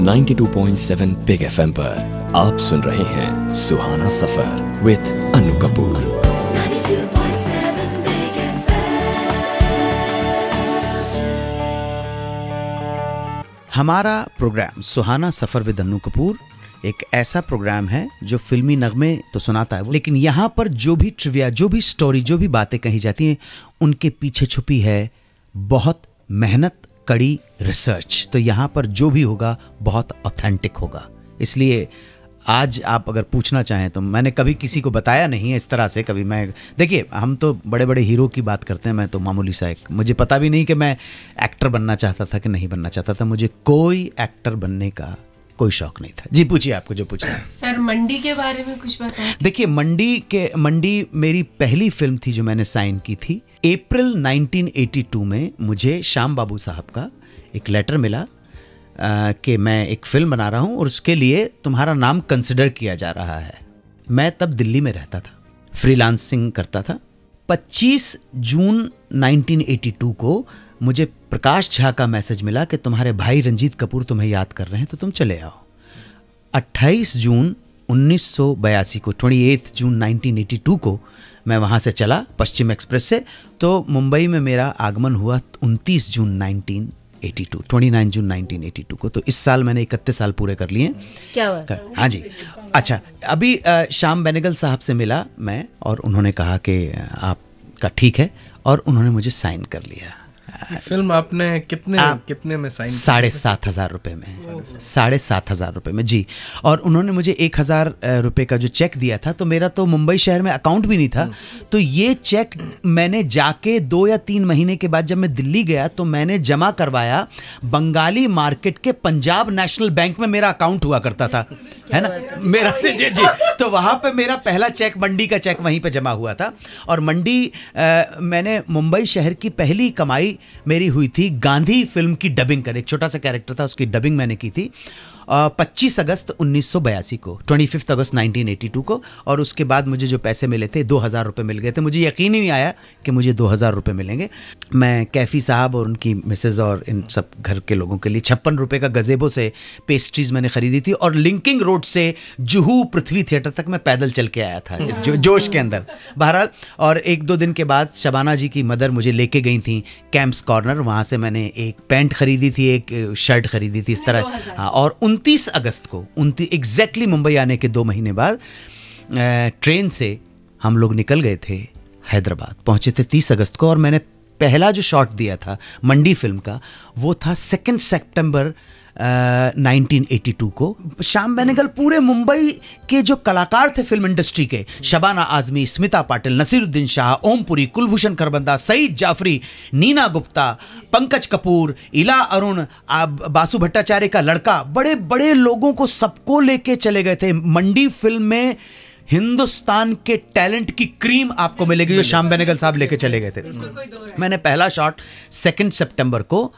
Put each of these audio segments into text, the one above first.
92.7 big FM पर आप सुन रहे हैं सुहाना सफर विद अनु कपूर। हमारा प्रोग्राम सुहाना सफर विद अनु कपूर एक ऐसा प्रोग्राम है जो फिल्मी नगमे तो सुनाता है, लेकिन यहाँ पर जो भी ट्रिविया, जो भी स्टोरी, जो भी बातें कही जाती हैं, उनके पीछे छुपी है बहुत मेहनत, कड़ी रिसर्च। तो यहाँ पर जो भी होगा बहुत ऑथेंटिक होगा। इसलिए आज आप अगर पूछना चाहें तो मैंने कभी किसी को बताया नहीं है इस तरह से। कभी मैं, देखिए, हम तो बड़े बड़े हीरो की बात करते हैं, मैं तो मामूली सा एक, मुझे पता भी नहीं कि मैं एक्टर बनना चाहता था कि नहीं बनना चाहता था। मुझे कोई एक्टर बनने का कोई शौक नहीं था। जी पूछिए, आपको जो पूछना है। सर, मंडी के बारे में कुछ बताएं। देखिए, मंडी मेरी पहली फिल्म थी जो मैंने साइन की थी। अप्रैल 1982 में मुझे श्याम बाबू साहब का एक लेटर मिला कि मैं एक फिल्म बना रहा हूँ और उसके लिए तुम्हारा नाम कंसिडर किया जा रहा है। मैं तब दिल्ली में रहता था, फ्रीलांसिंग करता था। 25 जून 1982 को मुझे प्रकाश झा का मैसेज मिला कि तुम्हारे भाई रंजीत कपूर तुम्हें याद कर रहे हैं, तो तुम चले आओ। 28 जून 1982 को, 28 जून 1982 को मैं वहाँ से चला पश्चिम एक्सप्रेस से। तो मुंबई में मेरा आगमन हुआ 29 जून 29 जून 1982 को। तो इस साल मैंने 31 साल पूरे कर लिए। क्या बात? हाँ जी। अच्छा, अभी श्याम बेनेगल साहब से मिला मैं और उन्होंने कहा कि आपका ठीक है, और उन्होंने मुझे साइन कर लिया। फिल्म आपने कितने में साइन? 7,500 रुपये में। 7,500 रुपये में, जी। और उन्होंने मुझे 1,000 रुपये का जो चेक दिया था, तो मेरा तो मुंबई शहर में अकाउंट भी नहीं था। तो ये चेक मैंने जाके 2 या 3 महीने के बाद जब मैं दिल्ली गया तो मैंने जमा करवाया बंगाली मार्केट के पंजाब नेशनल बैंक में। मेरा अकाउंट हुआ करता था, है ना, मेरा। जी जी। तो वहाँ पे मेरा पहला चेक, मंडी का चेक, वहीं पे जमा हुआ था। और मंडी मैंने मुंबई शहर की पहली कमाई मेरी हुई थी गांधी फिल्म की डबिंग कर, एक छोटा सा कैरेक्टर था, उसकी डबिंग मैंने की थी 25 अगस्त 1982 को, 25 अगस्त 1982 को। और उसके बाद मुझे जो पैसे मिले थे 2,000 रुपये मिल गए थे। मुझे यकीन ही नहीं आया कि मुझे 2,000 रुपये मिलेंगे। मैं कैफ़ी साहब और उनकी मिसेज़ और इन सब घर के लोगों के लिए 56 रुपये का गज़ेबो से पेस्ट्रीज़ मैंने ख़रीदी थी। और लिंकिंग रोड से जुहू पृथ्वी थिएटर तक मैं पैदल चल के आया था इस जोश के अंदर। बहरहाल, और 1-2 दिन के बाद शबाना जी की मदर मुझे लेके गई थी कैंप्स कॉर्नर। वहाँ से मैंने एक पैंट ख़रीदी थी, एक शर्ट ख़रीदी थी, इस तरह। हाँ, और 29 अगस्त को, एग्जैक्टली मुंबई आने के 2 महीने बाद ट्रेन से हम लोग निकल गए थे हैदराबाद। पहुंचे थे 30 अगस्त को। और मैंने पहला जो शॉट दिया था मंडी फिल्म का, वो था 2 सितंबर 1982 को। श्याम बेनेगल, पूरे मुंबई के जो कलाकार थे फिल्म इंडस्ट्री के, शबाना आजमी, स्मिता पाटिल, नसीरुद्दीन शाह, ओमपुरी, कुलभूषण खरबंदा, सईद जाफरी, नीना गुप्ता, पंकज कपूर, इला अरुण, बासु भट्टाचार्य का लड़का, बड़े बड़े लोगों को सबको लेके चले गए थे। मंडी फिल्म में हिंदुस्तान के टैलेंट की क्रीम आपको मिलेगी जो श्याम बेनेगल साहब लेके चले गए थे। मैंने पहला शॉट 2 सितंबर को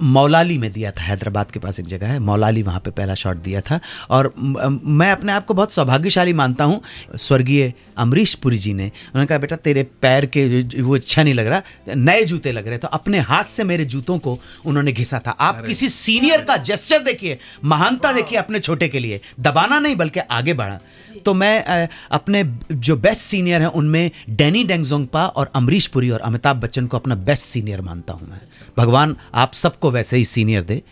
मौलाली में दिया था। हैदराबाद के पास एक जगह है मौलाली, वहाँ पे पहला शॉट दिया था। और मैं अपने आप को बहुत सौभाग्यशाली मानता हूँ। स्वर्गीय अमरीश पुरी जी ने, उन्होंने कहा, बेटा तेरे पैर के वो अच्छा नहीं लग रहा, नए जूते लग रहे। तो अपने हाथ से मेरे जूतों को उन्होंने घिसा था। आप किसी सीनियर का जेस्चर देखिए, महानता देखिए अपने छोटे के लिए, दबाना नहीं बल्कि आगे बढ़ा। तो मैं अपने जो बेस्ट सीनियर हैं उनमें डैनी डेंगजोंगपा और अमरीश पुरी और अमिताभ बच्चन को अपना बेस्ट सीनियर मानता हूं मैं। भगवान आप सबको वैसे ही सीनियर दे।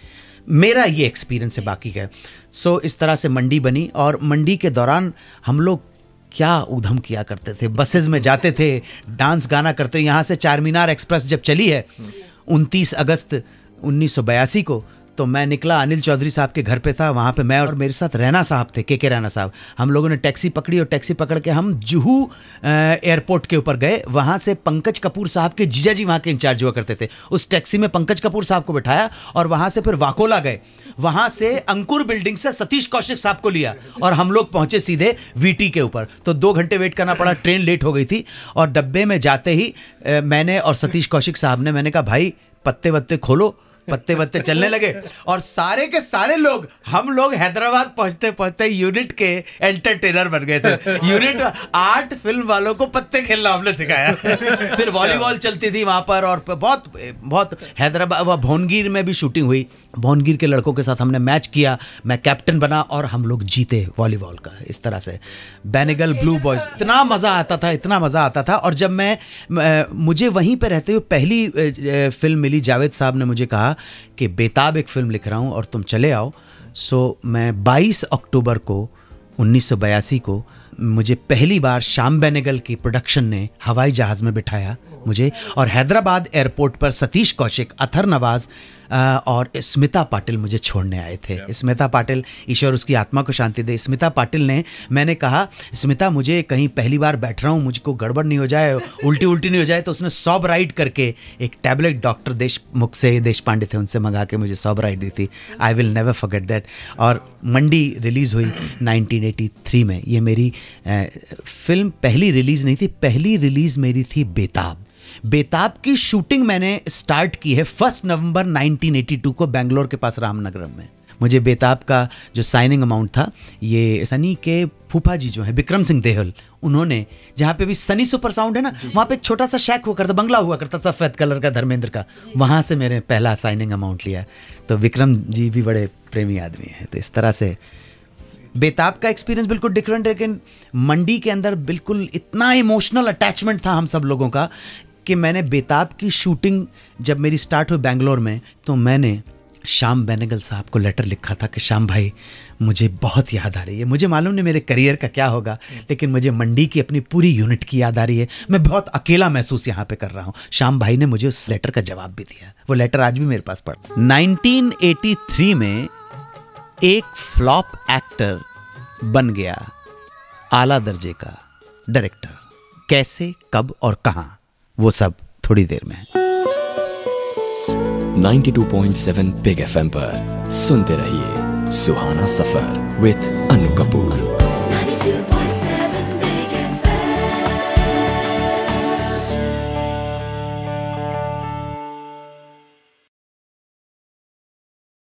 मेरा ये एक्सपीरियंस है, बाकी का। सो इस तरह से मंडी बनी। और मंडी के दौरान हम लोग क्या ऊधम किया करते थे, बसेज में जाते थे, डांस गाना करते। यहाँ से चारमीनार एक्सप्रेस जब चली है 29 अगस्त 1982 को, तो मैं निकला, अनिल चौधरी साहब के घर पे था। वहाँ पे मैं और मेरे साथ रैना साहब थे, के रैना साहब। हम लोगों ने टैक्सी पकड़ी और टैक्सी पकड़ के हम जुहू एयरपोर्ट के ऊपर गए। वहाँ से पंकज कपूर साहब के जीजा जी वहाँ के इंचार्ज हुआ करते थे, उस टैक्सी में पंकज कपूर साहब को बिठाया और वहाँ से फिर वाकोला गए। वहाँ से अंकुर बिल्डिंग से सतीश कौशिक साहब को लिया और हम लोग पहुँचे सीधे वीटी के ऊपर। तो 2 घंटे वेट करना पड़ा, ट्रेन लेट हो गई थी। और डब्बे में जाते ही मैंने और सतीश कौशिक साहब ने, मैंने कहा, भाई पत्ते वत्ते खोलो, पत्ते वत्ते चलने लगे और सारे के सारे लोग, हम लोग हैदराबाद पहुंचते पहुंचते यूनिट के एंटरटेनर बन गए थे। यूनिट 8 फिल्म वालों को पत्ते खेलना हमने सिखाया। फिर वॉलीबॉल चलती थी वहां पर, और बहुत बहुत हैदराबाद भोनगिर में भी शूटिंग हुई। भोनगिर के लड़कों के साथ हमने मैच किया, मैं कैप्टन बना और हम लोग जीते वॉलीबॉल का। इस तरह से बेनेगल ब्लू बॉयज, इतना मज़ा आता था, इतना मज़ा आता था। और जब मुझे वहीं पे रहते हुए पहली फिल्म मिली, जावेद साहब ने मुझे कहा कि बेताब एक फ़िल्म लिख रहा हूँ और तुम चले आओ। सो मैं 22 अक्टूबर को 1982 को मुझे पहली बार श्याम बेनेगल की प्रोडक्शन ने हवाई जहाज़ में बिठाया मुझे, और हैदराबाद एयरपोर्ट पर सतीश कौशिक, अथर नवाज और स्मिता पाटिल मुझे छोड़ने आए थे। स्मिता पाटिल, ईश्वर उसकी आत्मा को शांति दे, स्मिता पाटिल ने, मैंने कहा स्मिता मुझे कहीं पहली बार बैठ रहा हूँ, मुझको गड़बड़ नहीं हो जाए, उल्टी नहीं हो जाए, तो उसने सॉबराइड करके एक टैबलेट डॉक्टर देशमुख से, देशपांडे थे, उनसे मंगा के मुझे सॉबराइड दी थी। I will never forget that. और मंडी रिलीज़ हुई 1983 में। ये मेरी फिल्म पहली रिलीज़ नहीं थी, पहली रिलीज़ मेरी थी बेताब। बेताब की शूटिंग मैंने स्टार्ट की है 1 नवंबर 1982 को बेंगलोर के पास रामनगरम में। मुझे बेताब का जो साइनिंग अमाउंट था, ये सनी के फूफा जी जो हैं विक्रम सिंह देहल, उन्होंने, जहाँ पे भी सनी सुपर साउंड है ना, वहाँ पे एक छोटा सा शैक हुआ करता, बंगला हुआ करता सफ़ेद कलर का, धर्मेंद्र का, वहाँ से मेरे पहला साइनिंग अमाउंट लिया। तो विक्रम जी भी बड़े प्रेमी आदमी हैं। तो इस तरह से बेताब का एक्सपीरियंस बिल्कुल डिफरेंट, लेकिन मंडी के अंदर बिल्कुल इतना इमोशनल अटैचमेंट था हम सब लोगों का कि मैंने बेताब की शूटिंग जब मेरी स्टार्ट हुई बेंगलोर में, तो मैंने श्याम बेनेगल साहब को लेटर लिखा था कि श्याम भाई मुझे बहुत याद आ रही है, मुझे मालूम नहीं मेरे करियर का क्या होगा, लेकिन मुझे मंडी की अपनी पूरी यूनिट की याद आ रही है, मैं बहुत अकेला महसूस यहाँ पे कर रहा हूँ। श्याम भाई ने मुझे उस लेटर का जवाब भी दिया, वो लेटर आज भी मेरे पास पड़ा। 1983 में एक फ्लॉप एक्टर बन गया आला दर्जे का डायरेक्टर। कैसे, कब और कहां, वो सब थोड़ी देर में। 92.7 बिग FM पर सुनते रहिए सुहाना सफर विद अनु कपूर।